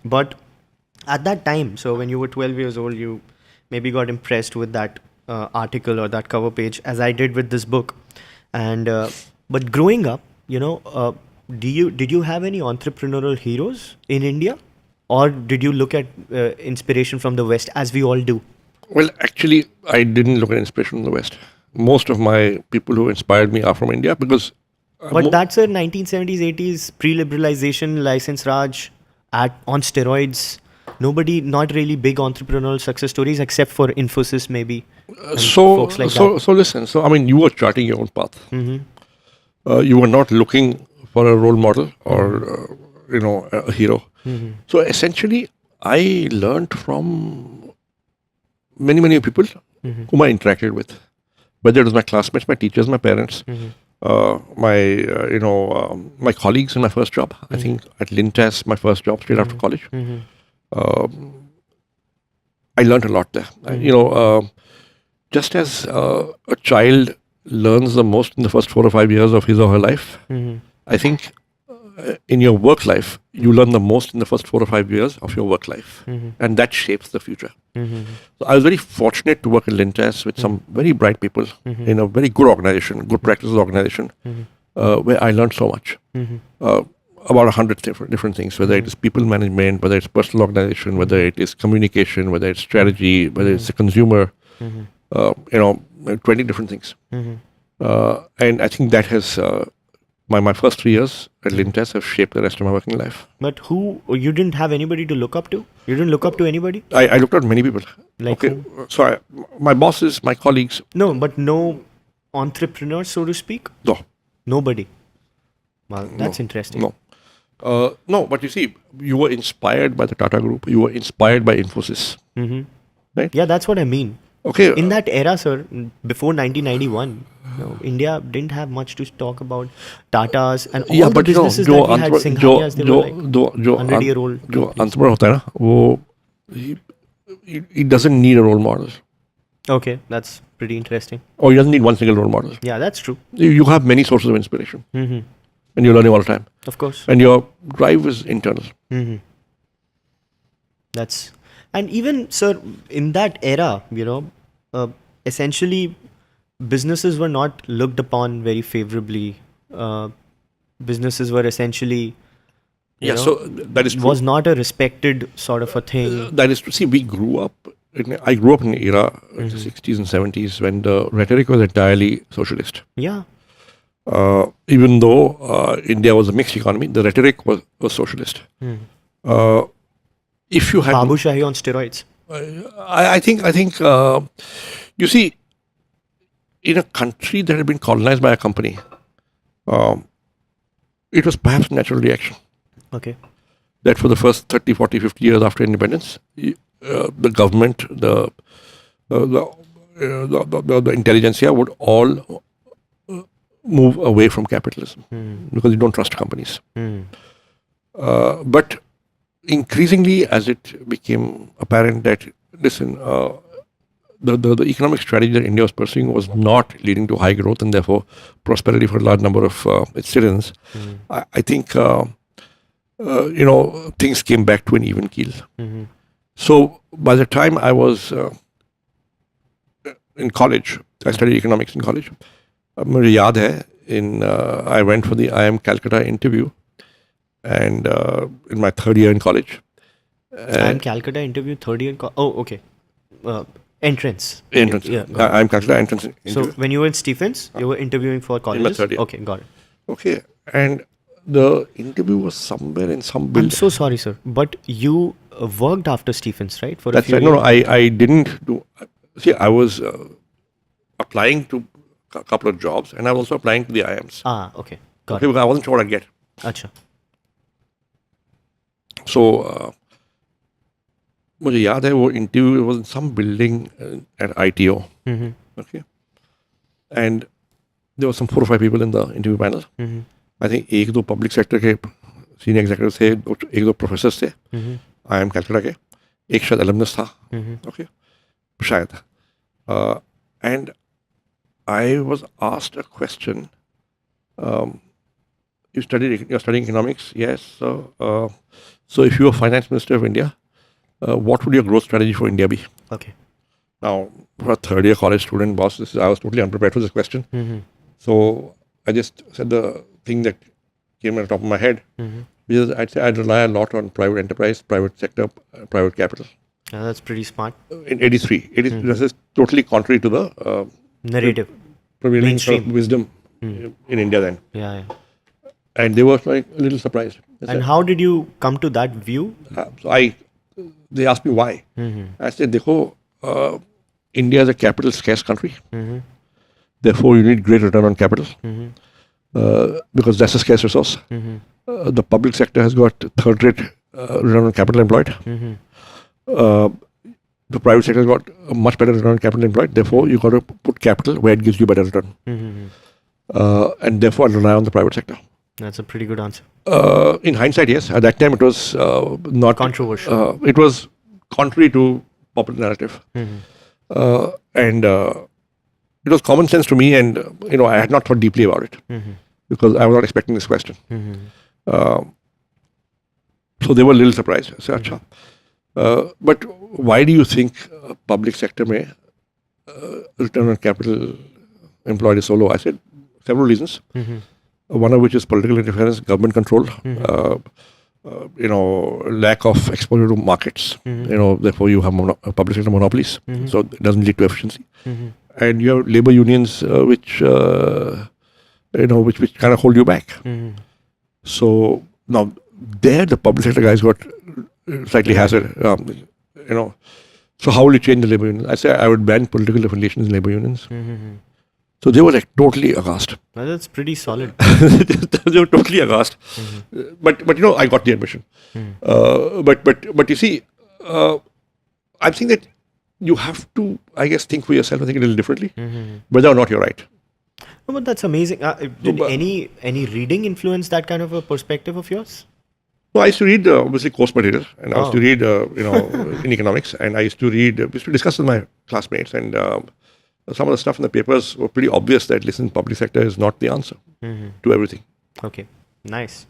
But at that time, so when you were 12 years old, you maybe got impressed with that article or that cover page, as I did with this book. And but growing up, did you have any entrepreneurial heroes in India, or did you look at inspiration from the West, as we all do? Well, actually, I didn't look at inspiration from the West. Most of my people who inspired me are from India because. But that's a 1970s, 80s pre-liberalization, license Raj, on steroids. Nobody, not really big entrepreneurial success stories except for Infosys maybe, and folks like that. So listen. So I mean, you were charting your own path. Mm-hmm. You were not looking for a role model or a hero. Mm-hmm. So essentially, I learned from many people Mm-hmm. whom I interacted with, whether it was my classmates, my teachers, my parents, Mm-hmm. my colleagues in my first job. I think at Lintas, my first job straight after college. Mm-hmm. I learned a lot there. Just as a child learns the most in the first 4 or 5 years of his or her life, Mm-hmm. I think in your work life, you learn the most in the first 4 or 5 years of your work life. Mm-hmm. And that shapes the future. Mm-hmm. So I was very fortunate to work in Lintas with some very bright people in a very good organization, good practices organization, where I learned so much. About 100 different things, whether it is people management, whether it's personal organization, whether it is communication, whether it's strategy, whether it's the consumer, 20 different things. And I think that has, my first 3 years at Lintas have shaped the rest of my working life. But you didn't have anybody to look up to? You didn't look up to anybody? I looked at many people. Like Okay, so my bosses, my colleagues, No, but no entrepreneur, so to speak? no. Nobody. Well, that's interesting. No. No, but you see, you were inspired by the Tata Group. You were inspired by Infosys. Mm-hmm. Right? Yeah, that's what I mean. Okay. In that era, sir, before 1991, India didn't have much to talk about. Tatas and all the businesses that we had, Singhanias, they were like 100-year-old. जो entrepreneur होता है ना, वो he doesn't need a role model, Okay, that's pretty interesting. or he doesn't need one single role model. Yeah, that's true. You have many sources of inspiration, Mm-hmm. and you're learning all the time, Of course. and your drive is internal. Mm-hmm. And even, sir, in that era, essentially businesses were not looked upon very favorably. Businesses were essentially, So that is true. was not a respected sort of a thing. That is to see. I grew up in an era, in the 60s and 70s, when the rhetoric was entirely socialist. Yeah. Even though India was a mixed economy, the rhetoric was socialist. If you had, Babu Shahi on steroids. I think, you see, in a country that had been colonized by a company, it was perhaps a natural reaction Okay. that for the first 30, 40, 50 years after independence, the government, the intelligentsia would all move away from capitalism because you don't trust companies. But increasingly, as it became apparent that, listen, the economic strategy that India was pursuing was not leading to high growth and therefore prosperity for a large number of its citizens, I think, things came back to an even keel. So by the time I was in college, I studied economics in college. मुझे याद है, I went for the IIM Calcutta interview, and in my third year in college. I'm Calcutta interview, third year. Okay. Entrance. Entrance. Yeah. Got it. I'm Calcutta entrance interview. So when you were in Stephens, you were interviewing for colleges? third year. Okay, got it. Okay, and the interview was somewhere in some I'm building. so sorry, sir, but you worked after Stephens, right? For That's a few right. No, years? I didn't do. See, I was applying to a couple of jobs, and I was also applying to the IIMs. Okay. Got Okay, it. because I wasn't sure what I'd get. Acha. So, मुझे याद है वो interview was in some building at ITO. Mm-hmm. Okay, and there were some 4 or 5 people in the interview panel. Mm-hmm. I think एक दो public sector के senior executives थे, एक दो professors थे, Mm-hmm. IIM Calcutta के, एक शायद alumnus था. Mm-hmm. Okay, शायद. And I was asked a question. you're studying economics, yes. So if you were finance minister of India, what would your growth strategy for India be? Okay. Now, for a third year college student, boss, I was totally unprepared for this question. So I just said the thing that came on the top of my head, because I'd say I'd rely a lot on private enterprise, private sector, private capital. Yeah, that's pretty smart. In 83, this is totally contrary to the Narrative. prevailing sort of Mainstream. wisdom in India then. Yeah. And they were like a little surprised. They And said, how did you come to that view? they asked me why. I said, Dekho, India is a capital scarce country. Therefore, you need great return on capital because that's a scarce resource. The public sector has got third-rate return on capital employed. The private sector has got a much better return on capital employed. Therefore, you got to put capital where it gives you better return. And therefore, I rely on the private sector. That's a pretty good answer. In hindsight, yes. At that time, it was not Controversial. it was contrary to popular narrative, and it was common sense to me. And I had not thought deeply about it because I was not expecting this question. So they were a little surprised. I said, "Acha." But why do you think public sector may return on capital employed is so low? I said several reasons. One of which is political interference, government control, lack of exposure to markets. Therefore you have public sector monopolies, so it doesn't lead to efficiency. And you have labor unions, which kind of hold you back. So now there, the public sector guys got slightly hazard. So how will you change the labor unions? I say I would ban political affiliations in labor unions. So they were like totally aghast. Well, that's pretty solid. They were totally aghast. But I got the admission. But you see, I'm saying that you have to, I guess, think for yourself and think a little differently, whether or not you're right. No, but that's amazing. Did any reading influence that kind of a perspective of yours? No, I used to read obviously course material, and I used to read in economics, and I used to discuss with my classmates, and some of the stuff in the papers were pretty obvious that public sector is not the answer to everything. Okay, nice.